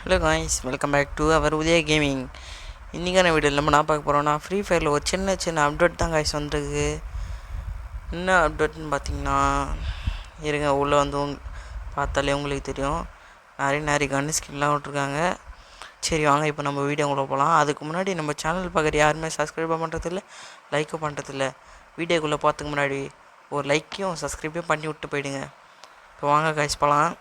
Hello guys, welcome back to our Udaya gaming. இன்றைக்கான வீடியோவில் நம்ம நான் பார்க்க போகிறோம்னா ஃப்ரீ ஃபயரில் ஒரு சின்ன அப்டேட் தான் காய்ஸ் வந்துருக்கு. என்ன அப்டேட்னு பார்த்தீங்கன்னா, இருங்க உள்ளே வந்து பார்த்தாலே உங்களுக்கு தெரியும். நிறைய கன் ஸ்கின்லாம் விட்ருக்காங்க. சரி வாங்க இப்போ நம்ம வீடியோக்குள்ளே போகலாம். அதுக்கு முன்னாடி நம்ம சேனல் பார்க்குற யாருமே சப்ஸ்கிரைப் பண்ணுறதில்ல, லைக்கும் பண்ணுறதில்ல. வீடியோக்குள்ளே பார்த்துக்கு முன்னாடி ஒரு லைக்கையும் சப்ஸ்கிரைபையும் பண்ணி விட்டு போயிடுங்க. இப்போ வாங்க காய்ஸ் போகலாம்.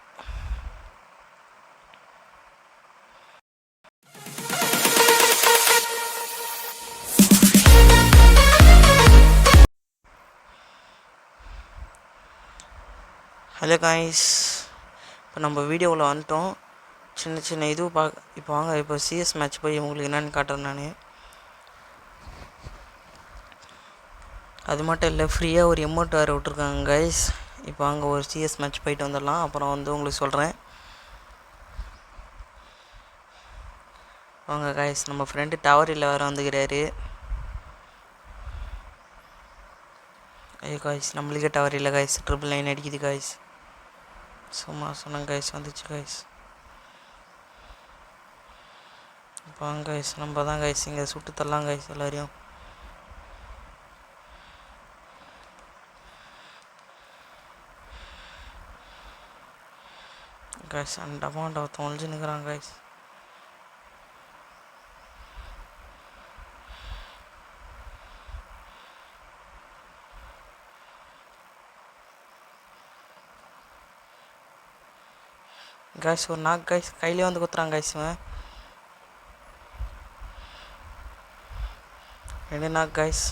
ஹலோ காய்ஸ், இப்போ நம்ம வீடியோவில் வந்துட்டோம். சின்ன இது இப்போ வாங்க இப்போ சிஎஸ் மேட்ச் போய் உங்களுக்கு என்னென்னு காட்டுறேன் நான். அது மட்டும் இல்லை, ஃப்ரீயாக ஒரு எமௌண்ட் வேறு விட்ருக்காங்க கைஸ். இப்போ வாங்க ஒரு சிஎஸ் மேட்ச் போயிட்டு வந்துடலாம். அப்புறம் வந்து உங்களுக்கு சொல்கிறேன். வாங்க கைஸ், நம்ம ஃப்ரெண்டு டவரில் வேறு வந்துக்கிறாரு. ஐயோ காய்ஸ், நம்மளுக்கே டவர் இல்லை காய்ஸ். 999 அடிக்குது காய்ஸ். சும்மா சொன்னேன் கைஸ், வந்துச்சு கைஸ். இப்போ கைஸ் நம்ம தான் கைஸ் இங்கே சுட்டு தரலாம் கைஸ் எல்லாரையும். கைஸ் அந்த அமௌண்ட் தொலைஞ்சு நிற்கிறான் கைஸ். கைஸ் ஒரு நாக் கைஸ் கையிலே வந்து குத்துறாங்க கைஸ். ரெண்டு நாக் கைஸ்.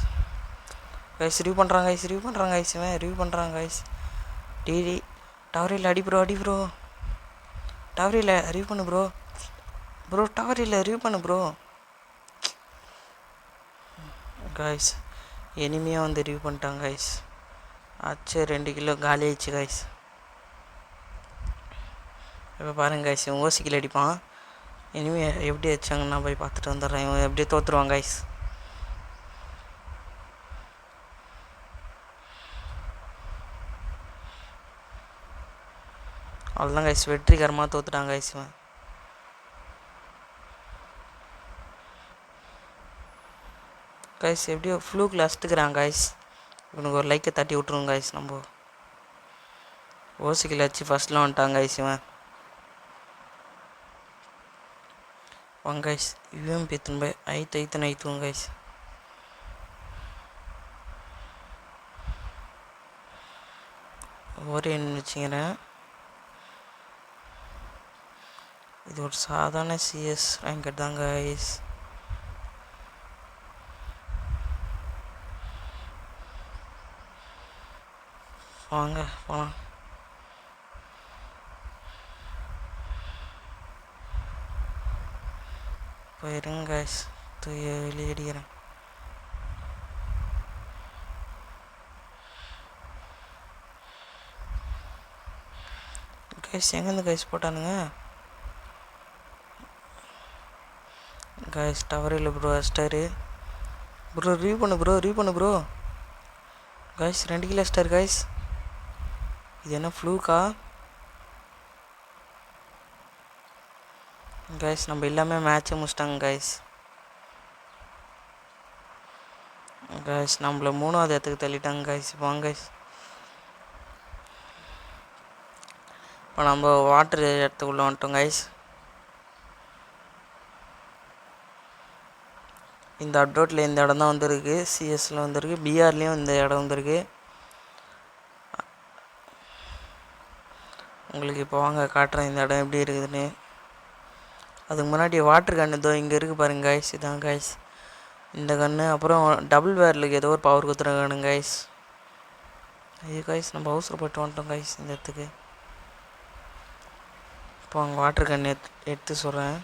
ரிவ்யூ பண்ணுறாங்க கைஸ். ரிவ்யூ பண்ணுறாங்க கைஸ். டிடி டவரில் அடி ப்ரோ. டவரில் ரிவ்யூ பண்ணு ப்ரோ. டவரில் ரிவ்யூ பண்ணு ப்ரோ. கைஸ் எனிமையாக வந்து ரிவ்யூ பண்ணிட்டாங்க கைஸ். ஆச்சு 2 கிலோ காலி ஆயிடுச்சு கைஸ். இப்போ பாருங்க கைஸ், இவன் ஓசிக்கில் அடிப்பான். இனிமேல் எப்படி வச்சாங்கன்னா போய் பார்த்துட்டு வந்துடுறேன். இவன் எப்படியே தோற்றுருவான் கைஸ். அவ்வளோதான் கைஸ், வெற்றிகரமாக தோற்றுட்டாங்க கைஸ். இவன் கைஸ் எப்படியோ ஃப்ளூக்கில் அடிச்சுக்கிறான் கைஸ். இவனுக்கு ஒரு லைக்கை தட்டி விட்ருவோம் கைஸ். நம்ம ஓசிக்கில் வச்சு ஃபஸ்ட்டில் வந்துட்டாங்க கைஸ். இவன் வாங்க கைஸ், யூஎம்பி எத்துன்னு போய் ஐத்துவோம் கைஸ். ஒரே வச்சுக்கிறேன். இது ஒரு சாதாரண சிஎஸ் ரேங்கர் தான் கைஸ். வாங்க போகலாம். போயிருங்க கைஸ், வெளியே அடிக்கிறேன். கைஸ் எங்கேருந்து கைஸ் போட்டானுங்க கைஸ்? டவர் இல்லை ப்ரோ. ஸ்டாரு ப்ரோ, ரிவ்யூ பண்ணு bro. Guys 2 kilo star guys. இது என்ன ஃப்ளூக்கா கைஸ்? நம்ம எல்லாமே மேட்ச்சை முடிச்சிட்டாங்க கைஸ். நம்மள 3வது இடத்துக்கு தள்ளிட்டாங்க கைஸ். வாங்க கைஸ், இப்போ நம்ம வாட்டர் இடத்துக்குள்ளே வந்துட்டோம் கைஸ். இந்த அப்டேட்டில் இந்த இடம் தான் வந்துருக்கு. சிஎஸ்சில் வந்துருக்கு. பிஆர்லேயும் இந்த இடம் வந்துருக்கு. உங்களுக்கு இப்போ வாங்க காட்டுறேன் இந்த இடம் எப்படி இருக்குதுன்னு. அதுக்கு முன்னாடி வாட்டர் கன்று இதோ இங்கே இருக்குது பாருங்க கைஸ். இதான் கைஸ் இந்த கன்று. அப்புறம் டபுள் வேர்லுக்கு ஏதோ ஒரு பவர் குத்துற கண்ணு கைஸ். இது கைஸ் நம்ம அவசரப்பட்டு வந்துட்டோம் கைஸ் இந்த இடத்துக்கு. இப்போ அங்கே வாட்டர் கன்று எடுத்து சொல்கிறேன்.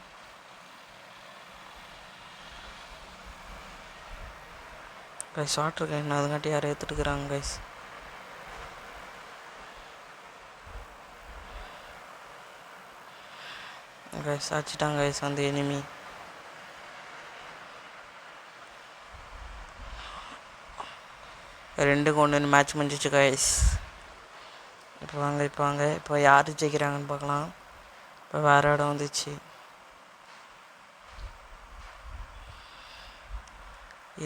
கைஸ் வாட்டர் கன்று அதுங்காட்டி யாரும் எடுத்துட்டுக்கிறாங்க கைஸ். கைஸ் ஆச்சிட்டாங்க கைஸ் வந்து எனிமி. ரெண்டுக்கு 1 மேட்ச் முடிஞ்சிச்சு கைஸ். இப்போ வாங்க இப்போ யார் ஜெயிக்கிறாங்கன்னு பார்க்கலாம். இப்போ வேறு இடம் வந்துச்சு.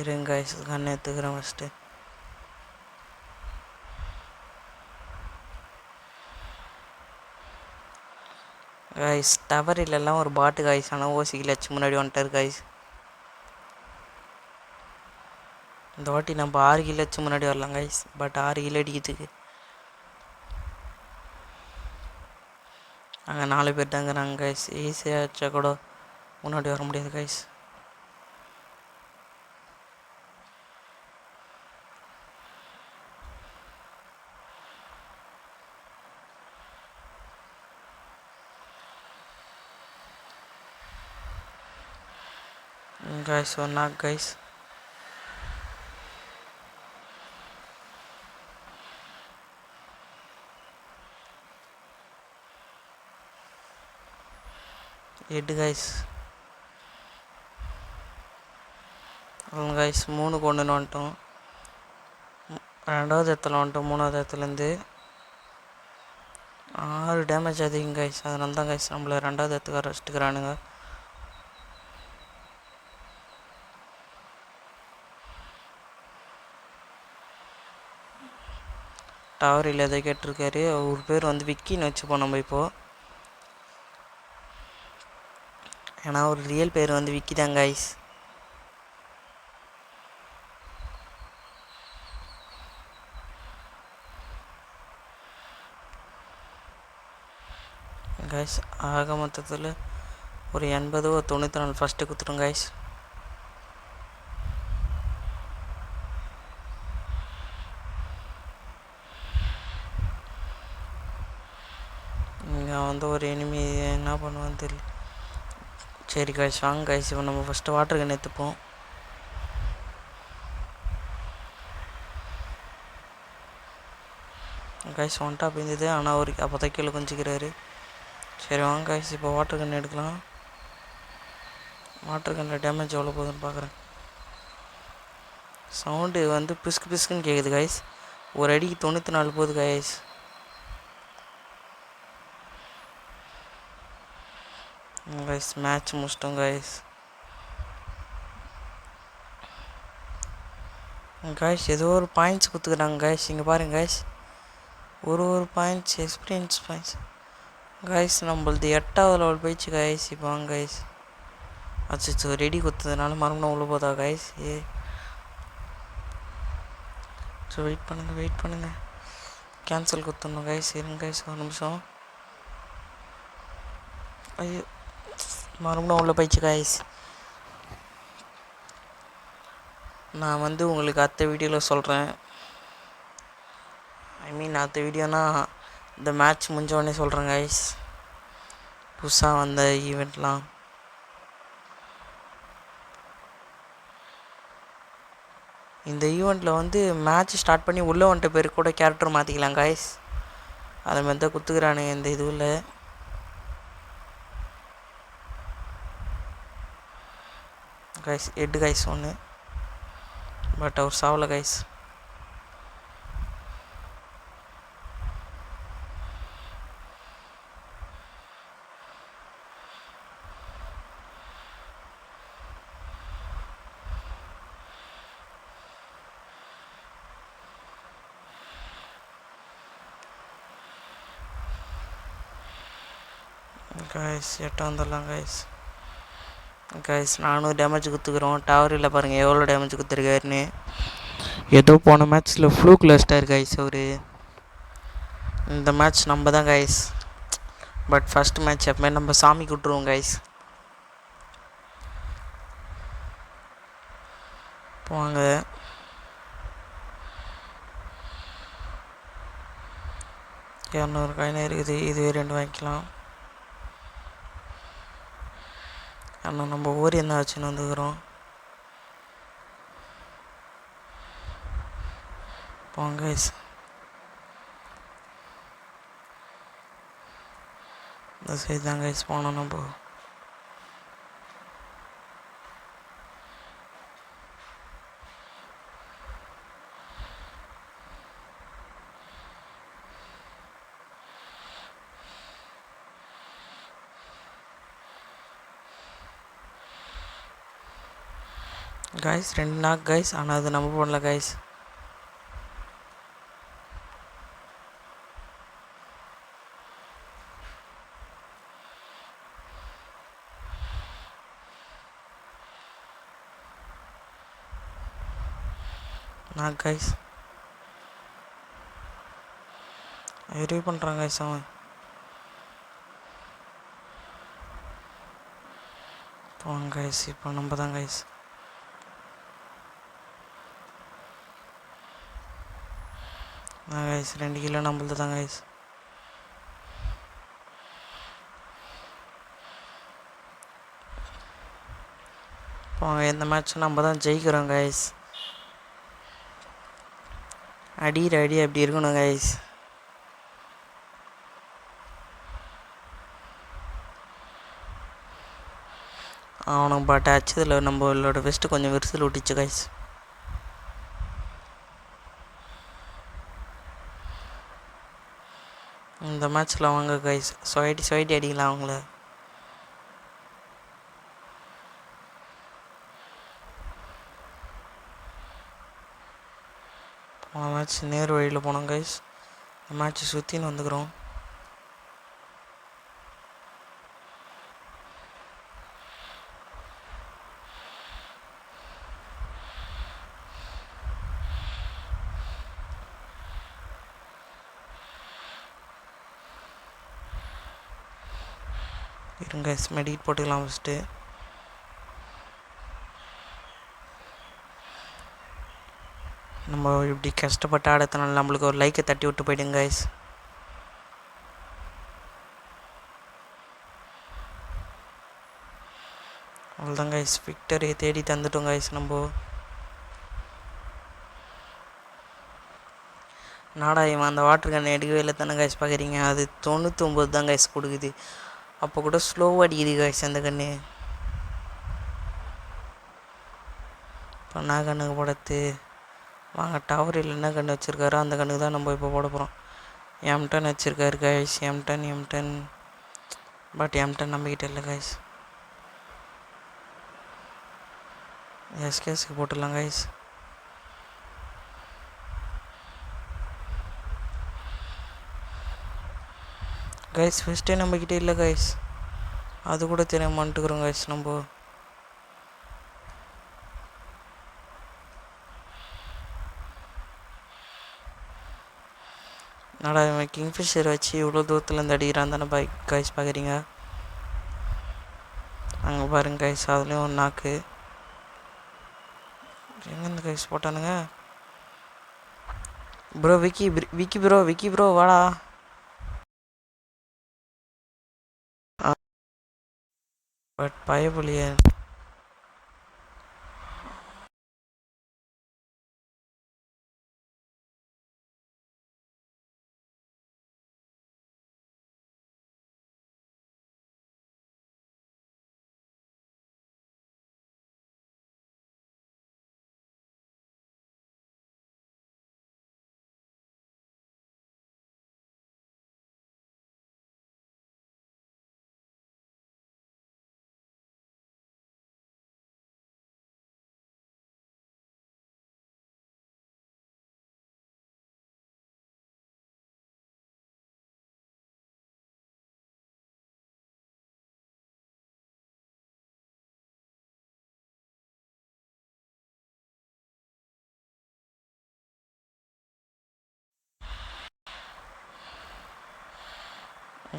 இருங்க கைஸ், கன் எடுத்துக்கிறேன் ஃபஸ்ட்டு. கைஸ் டவர் இல்லைலாம் ஒரு பாட்டு கைஸ், ஆனால் ஓசிக்கு லட்சம் முன்னாடி வந்துட்டார் கைஸ். இந்த வாட்டி நம்ம 6 கிலோச்சு முன்னாடி வரலாம் கைஸ், பட் 6 கிலோ அடிக்கிறதுக்கு அங்கே 4 பேர் தாங்கிறாங்க கைஸ். ஈஸியாக வச்சா கூட முன்னாடி வர முடியாது guys. Guys one knock guys. எட்டு கைஸ். கைஸ் 3 கொண்டு வந்துட்டோம். 2வது இடத்துல வந்துட்டோம். 3வது இடத்துலேருந்து 6 டேமேஜ் அதிகம் கைஸ். அதனால தான் கைஸ் நம்மளை 2வது இடத்துக்கு வச்சுட்டுக்கிறானுங்க. டவர் இல்லை எதை கேட்டிருக்காரு. ஒரு பேர் வந்து விக்கின்னு வச்சுப்போம் நம்ம இப்போது. ஏன்னா ஒரு ரியல் பேர் வந்து விக்கி தான் கைஸ். கைஸ் ஆக மொத்தத்தில் ஒரு 80 ஒரு 94 ஃபஸ்ட்டு கொடுத்துரும் கைஸ். இங்கே வந்து ஒரு எனிமி என்ன பண்ணுவான்னு தெரியல. சரி கைஸ் வாங்க கைஸ், இப்போ நம்ம ஃபஸ்ட்டு வாட்டர் கன் எடுத்துப்போம். கைஸ் ஒன் டாப் இருந்தது, ஆனால் அவருக்கு அப்போ தான் கீழே கொஞ்சிக்கிறாரு. சரி வாங்க கைஸ், இப்போ வாட்டர் கன் எடுக்கலாம். வாட்டர் கன்னில் டேமேஜ் எவ்வளோ போகுதுன்னு பார்க்குறேன். சவுண்டு வந்து பிஸ்கு பிஸ்குன்னு கேட்குது கைஸ். ஒரு அடிக்கு 94 போகுது கைஸ். கைஸ் மேட்ச் முடிச்சிட்டோம் கைஸ். கைஸ் ஏதோ ஒரு பாயிண்ட்ஸ் கொடுத்துக்கிறாங்க கைஸ். இங்கே பாருங்க கைஸ், ஒரு பாயிண்ட்ஸ் எக்ஸ்பீரியன்ஸ் பாயிண்ட்ஸ் கைஸ். நம்மளது 8வது லெவல் போயிடுச்சு கைஸ். இப்போ வாங்க கைஸ். அச்சோ ரெடி கொடுத்ததுனால மறுபடியும் உள்ள போதா கைஸ். ஸோ வெயிட் பண்ணுங்கள். கேன்சல் கொடுத்துடணும் கைஸ். இருங்க கைஸ் ஒரு நிமிஷம். ஐயோ மறுபடியும் உள்ள போயிடுச்சு கைஸ். நான் வந்து உங்களுக்கு அடுத்த வீடியோவில் சொல்கிறேன். அடுத்த வீடியோனா இந்த மேட்ச் முடிஞ்சோடனே சொல்கிறேன் கைஸ். புதுசாக வந்த ஈவெண்ட்லாம் இந்த ஈவெண்ட்டில் வந்து மேட்ச் ஸ்டார்ட் பண்ணி உள்ளே வந்துட்ட பேர் கூட கேரக்டர் மாற்றிக்கலாம் கைஸ். அதை மாதிரி தான் கொடுத்துக்கிறானுங்க இந்த இதுவில். கைஸ் 8 கைஸ் ஒன்று, பட் அவர் சாவல கைஸ். கைஸ் 8 வந்துடலாம் கைஸ். கைஸ் 400 டேமேஜ் கொடுத்துக்கிறோம். டவர் இல்லை பாருங்கள் எவ்வளோ டேமேஜ் கொடுத்துருக்காருன்னு. ஏதோ போன மேட்ச்சில் ஃப்ளூக்கில் வச்சிட்டார் கைஸ் அவர். இந்த மேட்ச் நம்ம தான் கைஸ். பட் ஃபஸ்ட் மேட்ச் எப்பவுமே நம்ம சாமி விட்டுருவோம் கைஸ். போவாங்க. இரநூறு காயின் இருக்குது. இதுவே 2 வாங்கிக்கலாம். ஆனால் நம்ம ஊர் என்ன வச்சுன்னு வந்துக்கிறோம். போங்க கைஸ். இந்த சைடு தான் கைஸ் போனோம் நம்ம. Guys 2 knock guys. ஆனால் அது நம்ம போடல கைஸ். Knock guys. ரிவ்யூ பண்ணுறான் கைஸ் அவன். போங்க கைஸ், இப்போ நம்ம தான் கைஸ். கைஸ் 2 கிலோ நம்மளது தான் கைஸ். போங்க, இந்த மேட்ச் நம்ம தான் ஜெயிக்கிறோம் கைஸ். அடி அப்படி இருக்கணும் கைஸ். அவனுக்கு பட் ஆச்சதில் நம்மளோட வெஸ்ட்டு கொஞ்சம் விரிசல் விட்டுச்சு கைஸ். இந்த மேட்ச்சில் வாங்க கைஸ், சொயட்டி அடிக்கலாம் அவங்கள. போன மேட்ச் நேர் வழியில் போனோம் கைஸ். இந்த மேட்ச் சுற்றின்னு வந்துக்கிறோம். இருங்க மெடிக்கேட் போட்டுக்கலாம் ஃபஸ்ட்டு. நம்ம இப்படி கஷ்டப்பட்டு ஆடத்தினால நம்மளுக்கு ஒரு லைக்கை தட்டி விட்டு போயிடுங்க கைஸ். அவ்வளோதான் கைஸ், விக்டரியை தேடி தந்துட்டோம் கைஸ் நம்ம. நாடா இவன் அந்த வாட்டர் கன் எடுக்கவே இல்லை தானே கைஸ் பார்க்குறீங்க. அது 99 தான் கைஸ் கொடுக்குது. அப்போ கூட ஸ்லோவாக அடிக்குது கைஸ் அந்த கன்று. இப்போ நான் கண்ணுக்கு போடத்து வாங்க. டவர் இல்லை, என்ன கன்று வச்சுருக்காரோ அந்த கண்ணுக்கு தான் நம்ம இப்போ போட போகிறோம். M10 வச்சுருக்காரு கைஸ். M10 பட் M10 நம்பிக்கிட்ட இல்லை கைஸ். எஸ்கேஸ்க்கு போட்டுடலாம் கைஸ். கைஸ் ஃபஸ்ட்டே நம்மக்கிட்ட இல்லை கைஸ், அது கூட தெரியாம மாட்டுக்கிறோம் கைஸ் நம்ம. நடா இவன் கிங்ஃபிஷர் வச்சு இவ்வளோ தூரத்துலேருந்து அடிக்கிறான் தானே கைஸ் பார்க்குறீங்க. அங்கே பாருங்க கைஸ், அதுலேயும் ஒரு நாக்கு. எங்கேருந்து கைஸ் போட்டானுங்க ப்ரோ? விக்கி ப்ரோ வாடா. பட் பயப்புலியே.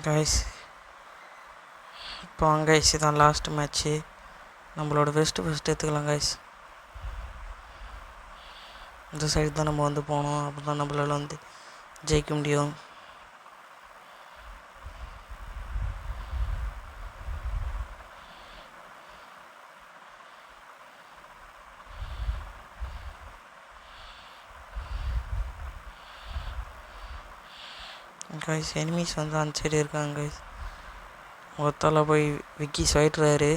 கைஸ் இப்போ வாங்க கைஸ், இதான் லாஸ்ட் மேட்ச்சு. நம்மளோட ஃபஸ்ட்டு எடுத்துக்கலாம் கைஸ். இந்த சைடு தான் நம்ம வந்து போனோம், அப்போ தான் நம்மளால் வந்து ஜெயிக்க முடியும். கைஸ் எனிமீஸ் வந்து அந்த சைடு இருக்காங்க கைஸ். ஒருத்தால போய் விக்கி சொல்லிட்டுறாரு,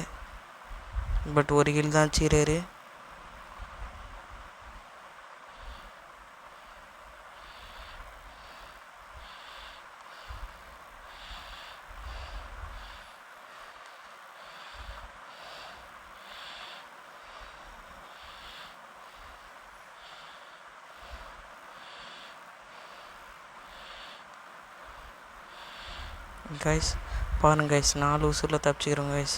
பட் ஒரு கில் தான் வச்சுக்கிறாரு. கைஸ் பாருங்க கைஸ், 4 உசுரில் தப்பிச்சுக்கிறோம் கைஸ்.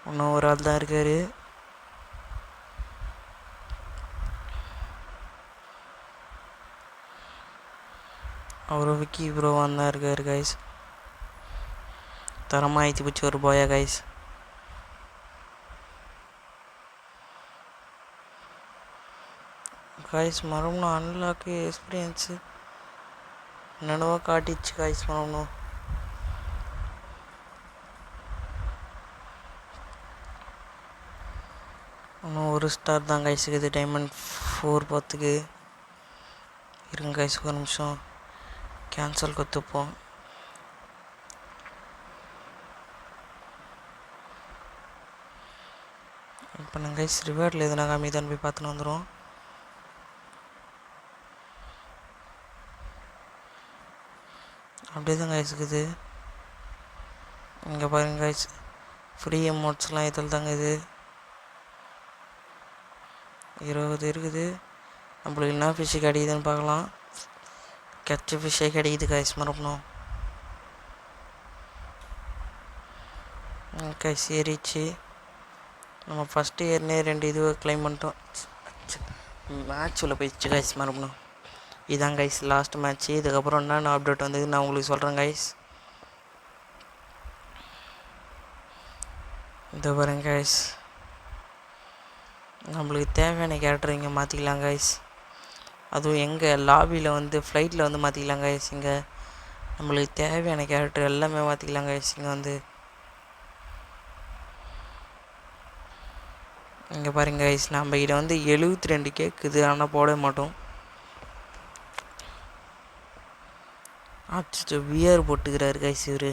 இன்னும் ஒரு ஆள் தான் இருக்கார். அவரும் விக்கி ப்ரோவான் தான் இருக்கார் கைஸ். தரமாக ஆயிடுச்சு போச்சு ஒரு போயா கைஸ். கைஸ் மறுபடியும் அன்லாக்கு எக்ஸ்பீரியன்ஸு என்னென்னவோ காட்டிச்சு கைஸ். மறுபடியும் இன்னும் ஒரு ஸ்டார் தான் கைஸ் இருக்குது டைமண்ட் 4 பார்த்துக்கு. இருங்க கைஸ் ஒரு நிமிஷம் கேன்சல் கொடுத்துப்போம். இப்போ நாங்கள் கைஸ் ரிவார்டில் எதுனா கம்மி தான் போய் பார்த்துன்னு வந்துடும். அப்படியே தான் கைஸ் இருக்குது. இங்கே பாருங்க கைஸ், ஃப்ரீ அமௌண்ட்ஸ்லாம் இதில் தாங்க இது 20 இருக்குது. நம்மளுக்கு என்ன ஃபிஷ்ஷு கிடைக்குதுன்னு பார்க்கலாம். கெச்ச ஃபிஷ்ஷே கிடைக்குது கைஸ் மறுபடியும். கைஸ் ஏறிச்சு. நம்ம ஃபஸ்ட்டு ஏறினே 2 இதுவை கிளைம் பண்ணிட்டோம். மேட்ச் உள்ள போயிடுச்சு கைஸ் மறுபடியும். இதான் கைஸ் லாஸ்ட் மேட்ச்சு. இதுக்கப்புறம் என்னென்ன அப்டேட் வந்தது நான் உங்களுக்கு சொல்கிறேன் கைஸ். இதை பாருங்க கைஸ், நம்மளுக்கு தேவையான கேரக்டர் இங்கே மாற்றிக்கலாம் கைஸ். அதுவும் எங்கள் லாபியில் வந்து ஃப்ளைட்டில் வந்து மாற்றிக்கலாம் கைஸ். இங்கே நம்மளுக்கு தேவையான கேரக்டர் எல்லாமே மாற்றிக்கலாம் கைஸ். இங்கே வந்து இங்கே பாருங்க கைஸ், நம்ம கிட்ட வந்து 72 கேட்குது, ஆனால் போட மாட்டோம். அச்சோ வியர் போட்டுக்கிறாரு கைஸ் இவர்.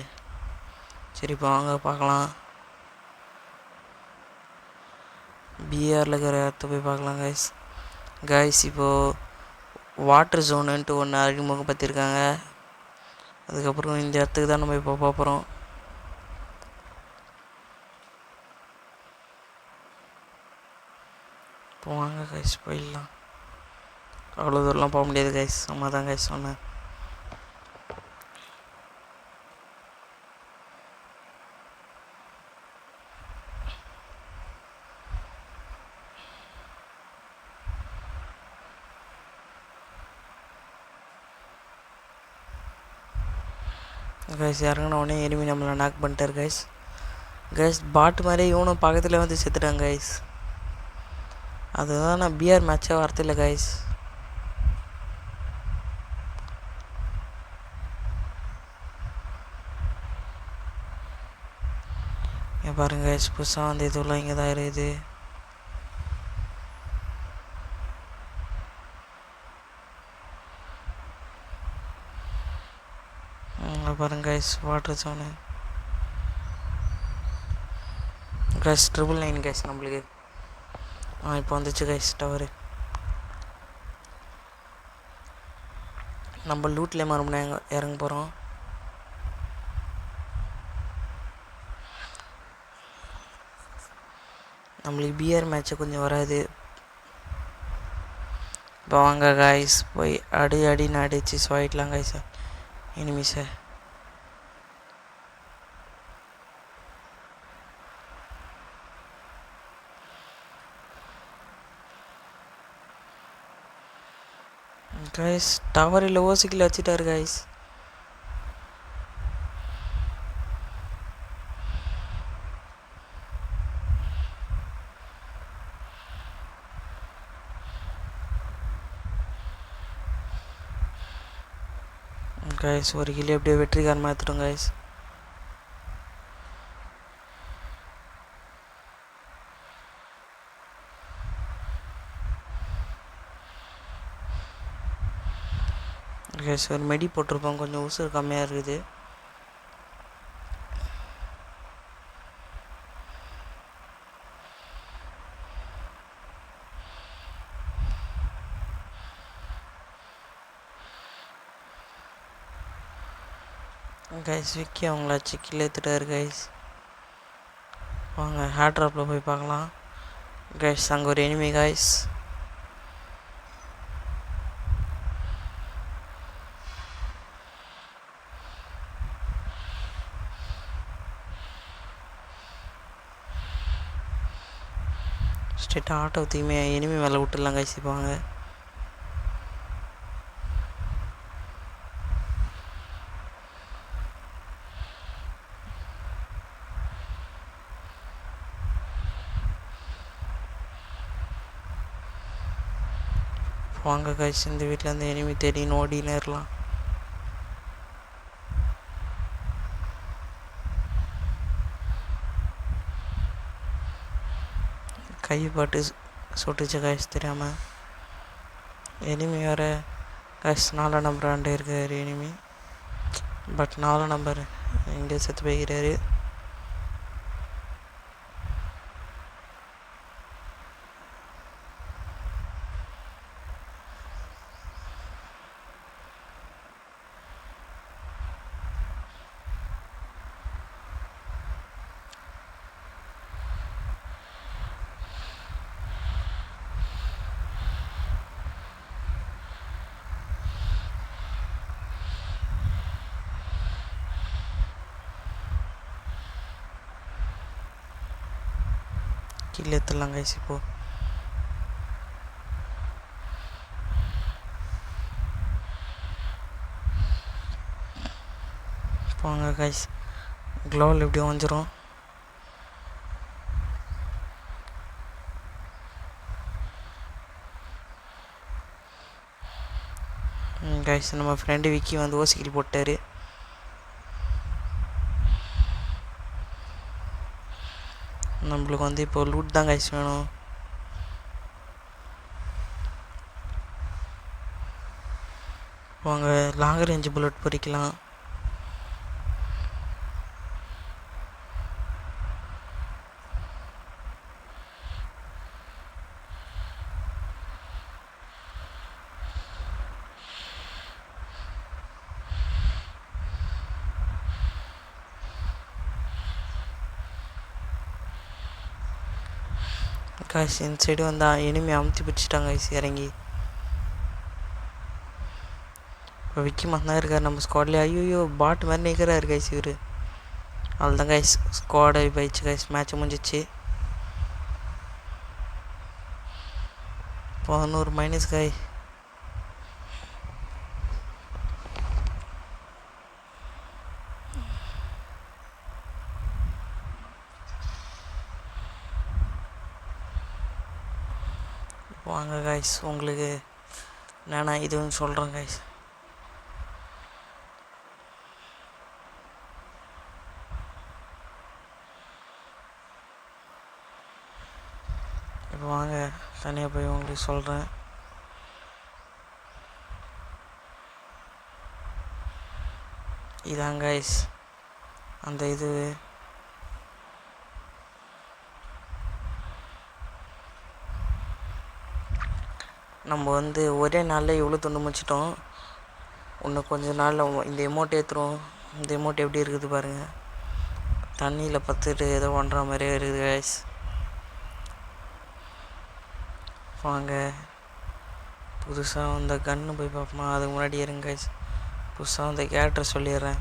சரி இப்போ வாங்க பார்க்கலாம். பிஆரில் இருக்கிற இடத்த போய் பார்க்கலாம் கைஸ். கைஸ் இப்போது வாட்டர் ஜோனுன்ட்டு ஒன்று அறிமுகப்படுத்தியிருக்காங்க. அதுக்கப்புறம் இந்த இடத்துக்கு தான் நம்ம இப்போ போகிறோம். இப்போ வாங்க கைஸ் போயிடலாம். அவ்வளோ தூரம்லாம் போக முடியாது கைஸ், அம்மா தான் கைஸ் சொன்னேன். கைஸ் இறங்கின உடனே எனிமி நம்மளை நாக் பண்ணிட்டார் கைஸ். கைஸ் பாட்டு மாதிரி இவனும் பக்கத்தில் வந்து செத்துட்டாங்க கைஸ். அதுதான் நான் பிஆர் மேட்சே வரதில்லை கைஸ். இங்கே பாருங்க கைஸ், புதுசாக வந்து இதுவெல்லாம் இங்கே தான் இருக்குது. பாருங்க guys water zone guys 999 guys நம்மளுக்கு. இப்போ வந்துச்சு கைஸ் டவரு. நம்ம லூட்லேயே மறுபடியும் இறங்க போகிறோம். நம்மளுக்கு பிஆர் மேட்ச்சு கொஞ்சம் வராது. இப்போ வாங்க கைஸ் போய் அடின்னு அடிச்சு ஸ்வாயிட்லாம் கைஸ் எனிமிஸை. கைஸ் டவரில் ஓசிக்கில் வச்சுட்டாரு கைஸ். கைஸ் ஒரு கிலோ எப்படியோ வெற்றிகரமாக எடுத்துட்டோம் கைஸ். கைஸ் ஒரு மெடி போட்டிருப்போம், கொஞ்சம் உசுறு கம்மியாக இருக்குது. கைஸ் விக்கி அவங்கள சிக்கில் ஏற்றுட்டாரு கைஸ். வாங்க ஹேர் ட்ராப்பில் போய் பார்க்கலாம். கைஸ் அங்கே ஒரு எனிமி கைஸ். ஸ்ட்ரெயிட்டாக ஆட்டோ தூய்மை இனிமே மேலே விட்டுடலாம் கைஸ். இப்போ வாங்க. வாங்க கைஸ், இந்த வீட்டில் இருந்து எனிமி தேடின்னு ஓடினே இருக்கலாம். கை பாட்டு சுட்டுச்சு கைஸ் தெரியாமல். எனிமி வேறு கைஸ் 4 நம்பர் ஆண்டு இருக்கார் எனிமி. பட் 4 நம்பர் இங்கே செத்து போய்கிறாரு. கீழே எடுத்துடலாம் கைஸ். இப்போ வாங்க கைஸ், க்ளோவில் எப்படி வந்துடும். கைஸ் நம்ம ஃப்ரெண்டு விக்கி வந்து ஓசிக்கில் போட்டார். நம்மளுக்கு வந்து இப்போ லூட் தான் கைஸ் வேணும். வாங்க லாங் ரேஞ்சு புல்லட் பொறிக்கலாம். கைஸ் இந்த சைடு வந்தால் எனிமி அமுத்தி பிடிச்சிட்டாங்க கைஸ் இறங்கி. இப்போ விக்கி மட்டும்தான் இருக்கார் நம்ம ஸ்குவாட்லேயே. ஐயோ பாட்டு மாதிரி நிற்கிறாரு கைஸ் இவர். அவ்வளோதான் கைஸ், ஸ்குவாடை போயிடுச்சு கைஸ், மேட்ச் முடிஞ்சிச்சு. 11 மைனஸ் கை. வாங்க கைஸ், உங்களுக்கு நான் இதுன்னு சொல்கிறேன் கைஸ். இப்போ வாங்க தனியாக போய் உங்களுக்கு சொல்கிறேன். இதாங்க கைஸ் அந்த இது. நம்ம வந்து ஒரே நாளில் இவ்வளோ துண்டு முடிச்சிட்டோம். இன்னும் கொஞ்ச நாளில் இந்த எமௌண்ட் ஏற்றுறோம். இந்த எமௌண்ட் எப்படி இருக்குது பாருங்கள். தண்ணியில் பத்துட்டு ஏதோ பண்ணுற மாதிரியே இருக்குது கைஸ். வாங்க புதுசாக வந்த கன்று போய் பார்ப்போமா. அதுக்கு முன்னாடி இருங்க கைஸ், புதுசாக வந்த கேரக்டர் சொல்லிடுறேன்.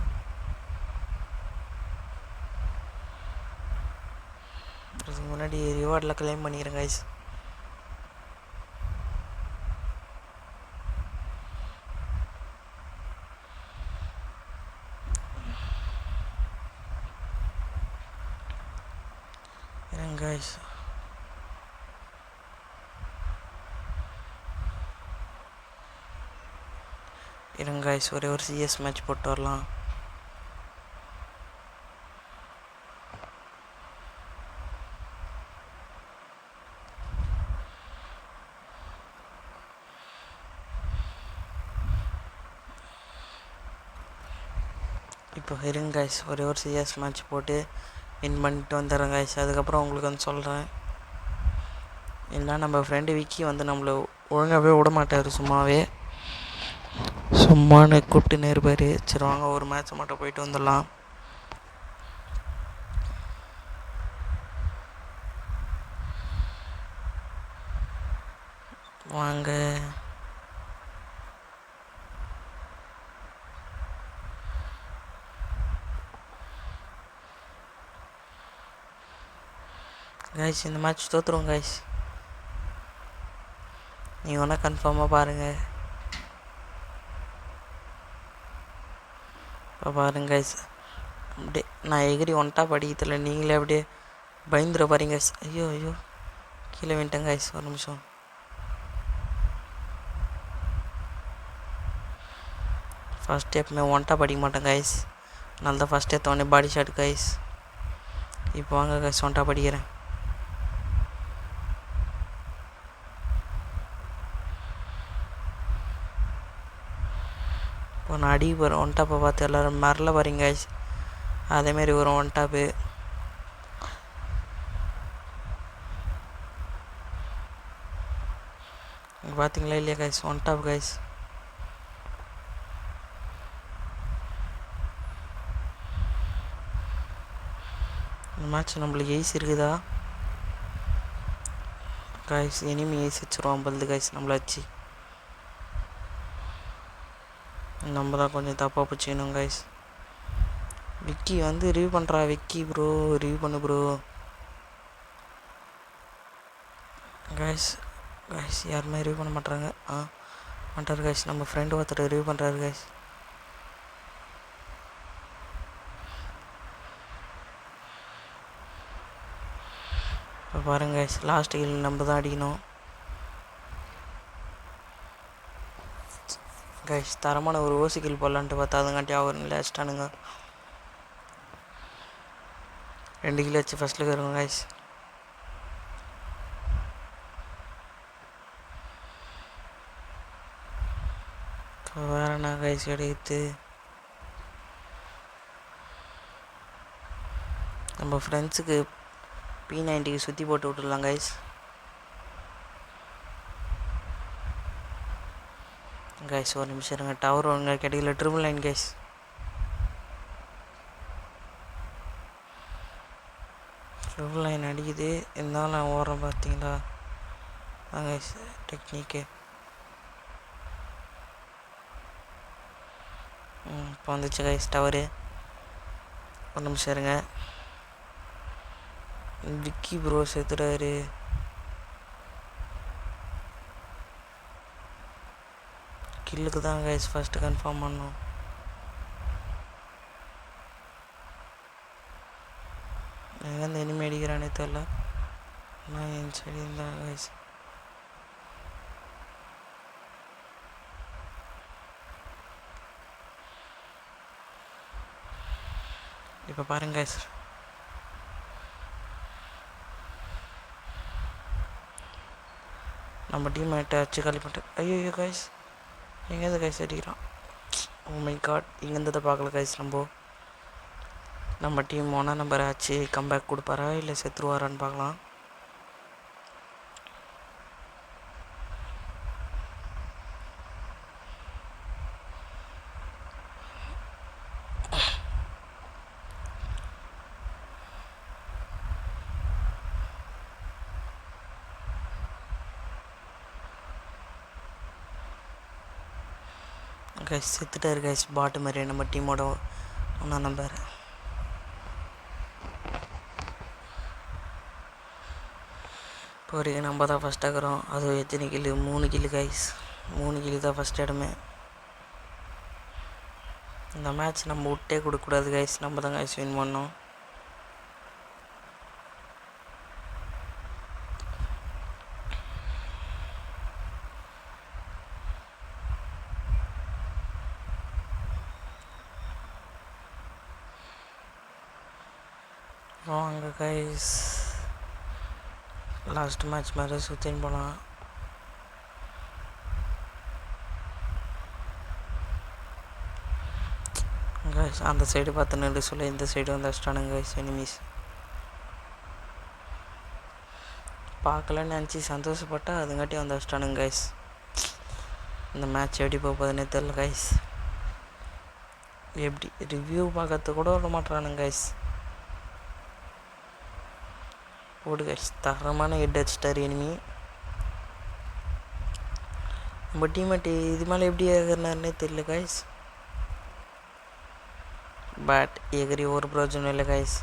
அதுக்கு முன்னாடி ரிவார்டில் கிளைம் பண்ணிக்கிறேன் கைஸ். கைஸ் இருங்க கைஸ், ஒரே ஒரு சிஎஸ் மேட்ச் போட்டு வரலாம். இப்போ இருங்க கைஸ், ஒரே ஒரு சிஎஸ் மேட்ச் போட்டு வின் பண்ணிட்டு வந்துடுறேன் கைஸ். அதுக்கப்புறம் உங்களுக்கு வந்து சொல்கிறேன். இல்லைனா நம்ம ஃப்ரெண்டு விக்கி வந்து நம்மளை ஒழுங்காகவே விட மாட்டார். சும்மானு கூப்பிட்டு இருப்பார். சரி வாங்க ஒரு மேட்ச் மட்டும் போயிட்டு வந்துடலாம். வாங்க கைஸ், இந்த மேட்ச் தோற்றுருவோம் கைஸ். நீங்கள் வேணால் கன்ஃபார்மாக பாருங்கள். இப்போ பாருங்க கைஸ், அப்படியே நான் எகிரி ஒன்ட்டா படிக்கல, நீங்களே அப்படியே பயந்துட பாருங்க கைஸ். ஐயோ ஐயோ கீழே விட்டேன் கைஸ், ஒரு நிமிஷம். ஃபஸ்ட் எப்பவுமே ஒன்ட்டா படிக்க மாட்டேன் கைஸ், அதனால தான் ஃபஸ்ட் எடுத்தோடனே பாடி ஷாட் கைஸ். இப்போ வாங்க கைஸ் ஒன்ட்டா படிக்கிறேன். இப்போ நான் அடி போகிறேன் ஒன் டாப்பை பார்த்து எல்லோரும் மரல பாருங்க கைஸ். அதேமாரி வரும் ஒன் டாப்பு. பார்த்தீங்களா இல்லையா கைஸ், ஒன் டாப் கைஸ். இந்த மேட்ச் நம்மளுக்கு ஏசி இருக்குதா கைஸ்? இனிமே ஏசி வச்சுருவான் பல்து கைஸ் நம்மளை வச்சு. நம்ம தான் கொஞ்சம் தப்பாக பிடிச்சிக்கணும் கைஸ். விக்கி வந்து ரிவ்யூ பண்ணுறா. விக்கி ப்ரோ ரிவ்யூ பண்ணு ப்ரோ. கைஸ் கைஸ் யாருமே ரிவ்யூ பண்ண மாட்டாங்க. பண்ணுறாரு கைஸ், நம்ம ஃப்ரெண்டு ஒருத்தர் ரிவ்யூ பண்ணுறாரு கைஸ். இப்போ பாருங்க கைஸ், லாஸ்ட் கில் நம்ம தான் அடிக்கணும் கைஸ். தரமான ஒரு ஓசி கில் போடலான்ட்டு பார்த்தா அதுங்காட்டி அவர் லாஸ்ட்டானுங்க 2 கிலோ வச்சு ஃபஸ்ட்டில் இருக்கிறோம் கைஸ். இப்போ வேறு என்ன கைஸ் எடுத்து நம்ம ஃப்ரெண்ட்ஸுக்கு P90 சுற்றி போட்டு விட்டுடலாம் கைஸ். கைஸ் ஒரு நிமிஷம் இருங்க, டவர் ஒழுங்காக கிடைக்கல. Triple 9 guys. ட்ரிபிள் 9 அடிக்குது, இருந்தாலும் நான் ஓடுறேன் பார்த்தீங்களா? கைஸ் டெக்னிக்கு. இப்போ வந்துச்சு கைஸ் டவரு. ஒரு நிமிஷம் இருங்க. விக்கி ப்ரோ செத்துறாரு. கில்லுக்கு தான் கைஸ் ஃபஸ்ட்டு கன்ஃபார்ம் பண்ணோம். எங்கேருந்து இனிமே அடிக்கிறானே தெரில. நான் என் சைடு இருந்தான் கைஸ். இப்போ பாருங்க கைஸ், நம்ம டீம்மேட்டை அச்சு காலி பண்ணிட்டு. ஐயோ கைஸ் எங்கேருந்து கைஸ் அடிக்கிறான்? ஓ மை காட், இங்கேருந்து பார்க்கல கைஸ். நம்ம டீம் 1 நம்பர் ஆச்சு. கம்பேக் கொடுப்பாரா இல்லை செத்துருவாரான்னு பார்க்கலாம். கைஸ் செத்துட்டாரு கைஸ், பாட்டு மாதிரி நம்ம டீமோட 1 நம்பர். இப்போ வரைக்கும் நம்ம தான் ஃபஸ்ட்டாக இருக்கிறோம். அது எத்தனை கில்லு? 3 கில்லு கைஸ். 3 கில்லு தான் ஃபஸ்ட் இடமே. இந்த மேட்ச் நம்ம விட்டே கொடுக்கக்கூடாது கைஸ், நம்ம தான் கைஸ் வின் பண்ணோம். வாங்க கைஸ், லாஸ்ட் மேட்ச் மாதிரி சுற்றின்னு போகலாம். கைஸ் அந்த சைடு பார்த்து நின்று சொல்லி இந்த சைடு வந்து அடிச்சிட்டானுங்க கைஸ் எனிமீஸ். பார்க்கலன்னு நினச்சி சந்தோஷப்பட்டா அதுங்காட்டி வந்து அடிச்சிட்டானுங்க கைஸ். இந்த மேட்ச் எப்படி போகுதுன்னே தெரில கைஸ். எப்படி ரிவ்யூ பார்க்கறது கூட விட மாட்டானுங்க கைஸ். போடு கைஸ், தரமான ஹெட் அடிச்சிட்டார் எனிமி. நம்ம டீம்மேட் இது மேலே எப்படி ஏறினார்னே தெரியல கைஸ். பட் எகிரி ஒரு பிரயோஜனம் இல்லை கைஸ்.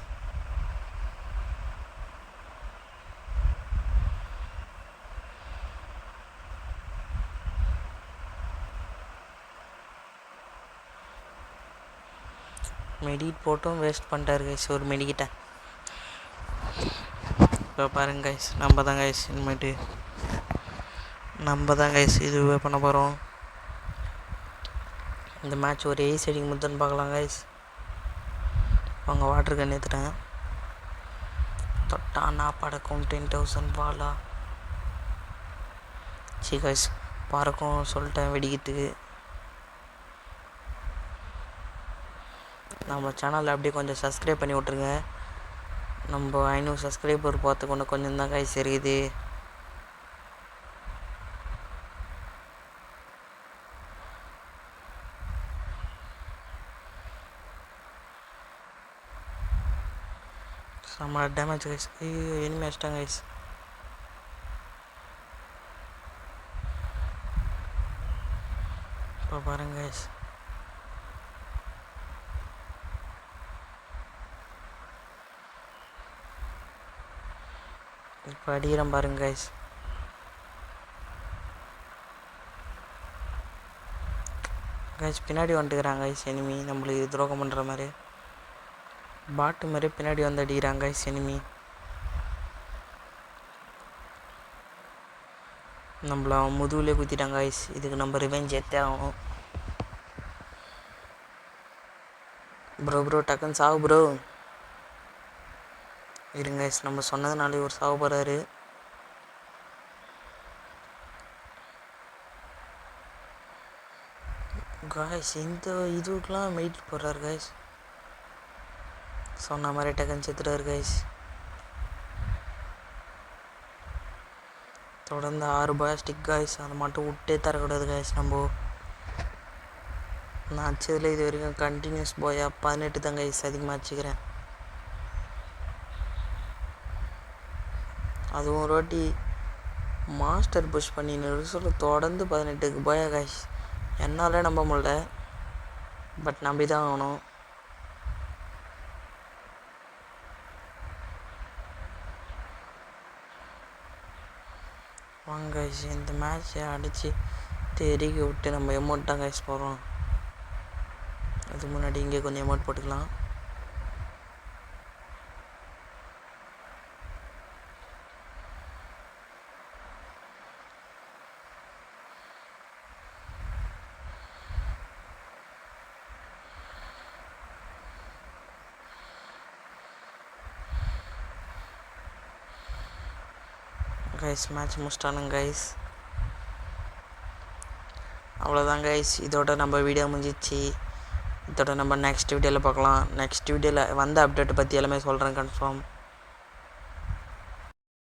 மெடிட் போட்டும் வேஸ்ட் பண்ணிட்டாரு கைஸ் ஒரு மெடிக்கிட்ட. இப்போ பாருங்க கைஸ், நம்ம தான் கைஸ் இனிமேட்டு நம்ம தான் கைஸ் இதுவே பண்ண போகிறோம். இந்த மேட்ச் ஒரு ஏஸ் அடிக்க முத்துன்னு பார்க்கலாம் கைஸ். அவங்க வாட்டர் கன் ஏற்றுட்டேன். தொட்டானா படக்கும் 10,000 வாலா. சி கைஸ் பறக்கும் சொல்லிட்டேன் வெடிக்கிறதுக்கு. நம்ம சேனலில் அப்படியே கொஞ்சம் சப்ஸ்கிரைப் பண்ணி விட்ருங்க. நம்ம 500 சப்ஸ்கிரைபர் பார்த்து கொண்டு கொஞ்சம் தான் கைஸ் இருக்குது. செம்ம டேமேஜ் கைஸ். ஐயோ எனிமி அடிச்சிட்டாங்க கைஸ். இப்போ பாருங்க கைஸ், இப்போ அடிக்கிறேன் பாருங்க கைஸ். கைஸ் பின்னாடி வந்துட்டுக்கிறாங்க கைஸ் எனிமி. நம்மளுக்கு துரோகம் பண்ணுற மாதிரி பாட்டு மாதிரி பின்னாடி வந்து அடிக்கிறாங்க கைஸ் எனிமி. நம்மள அவன் முதுகுலேயே குத்திட்டாங்க கைஸ். இதுக்கு நம்ம ரிவெஞ்ச் ஏற்றே ஆகணும். ப்ரோ டக்குன்னு சாவு ப்ரோ. இருங்க கைஸ், நம்ம சொன்னதுனாலே ஒரு சாவு போகிறாரு. காய்ஸ் இந்த இதுக்கெலாம் மெயிட் போடுறாரு கைஸ். சொன்ன மாதிரி டக்குன்னு செத்துட்டாரு கைஸ். தொடர்ந்து 6 பாஸ்டிக் காய்ஸ், அதை மட்டும் விட்டே தரக்கூடாது காய்ஸ். நம்ம நான் அச்சதில் இது வரைக்கும் கண்டினியூஸ் போயா 18 தான் காய்ஸ் அதிகமாக வச்சுக்கிறேன். அதுவும் ஒரு வாட்டி மாஸ்டர் புஷ் பண்ணின்னு சொல்ல தொடர்ந்து 18க்கு போயா காய்ஸ். என்னால் நம்ப முடியல, பட் நம்பி தான் ஆகணும். வாங்க காய்ஸ், இந்த மேட்ச்சை அடித்து தெறிக்க விட்டு நம்ம எமௌண்ட் தான் காய்ஸ் போகிறோம். அதுக்கு முன்னாடி இங்கே கொஞ்சம் எமௌண்ட் போட்டுக்கலாம். கைஸ் மேட்ச் முடிச்சிட்டானுங்க கைஸ். அவ்வளோதான் கைஸ், இதோட நம்ம வீடியோ முடிஞ்சிச்சு. இதோட நம்ம நெக்ஸ்ட் வீடியோவில் பார்க்கலாம். நெக்ஸ்ட் வீடியோவில் வந்த அப்டேட்டை பற்றி எல்லாமே சொல்கிறேன் கன்ஃபார்ம்.